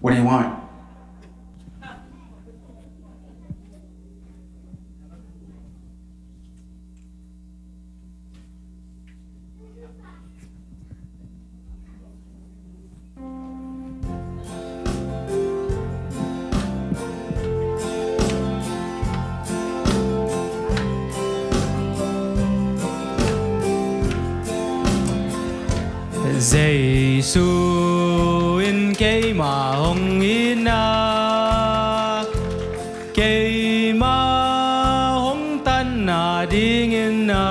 What do you want? Giêsu in cây mà hồng in na cây mà hồng tan na đi in na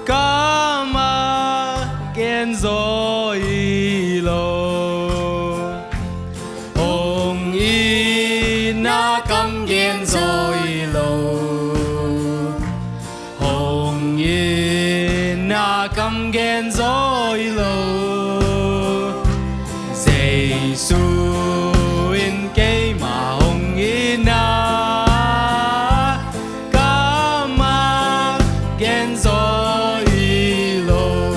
ca mà Genzawh Hilo hồng in na cam Genzawh Hilo hồng in na cam Genzawh Hilo Giêsu in cây mà hồng in na ca mà Genzawh Hilo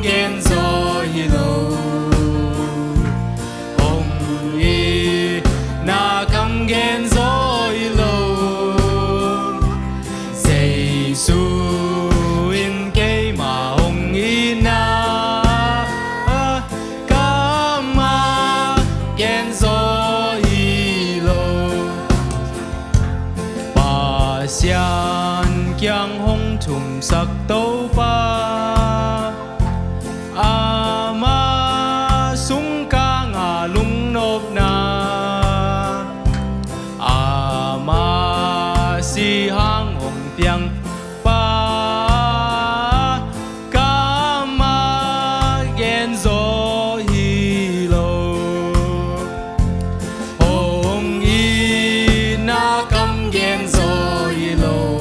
Genzawh Hilo hồng y na cam Genzawh Hilo Giêsu in cây mà hồng y na cam Genzawh Hilo MangSian kyang hong thum sak tâu pa ama sung ca nga lung nộp na ama si hang hồng tiếng pa ca ma Genzawh Hilo hồng y na cam Genzawh Hilo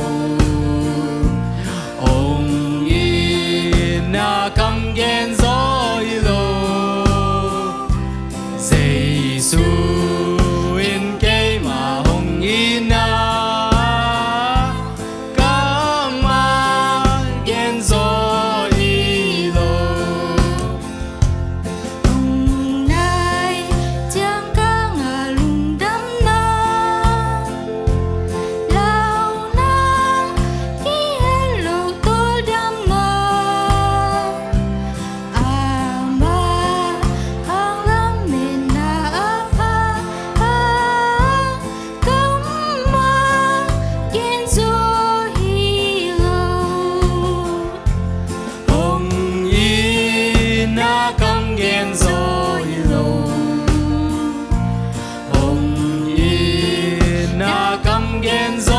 hồng y na cam Genzawh Hilo Giêsu in cây mà hồng y na ca ma Genzawh Hilo hồng nai chẳng ca ngà lùng đắm na lao na khi hello tôi đắm na ama hang lam men na apa cam ma Genzawh Hilo hồng y na cam Genzawh Hilo hồng y na cam Genzawh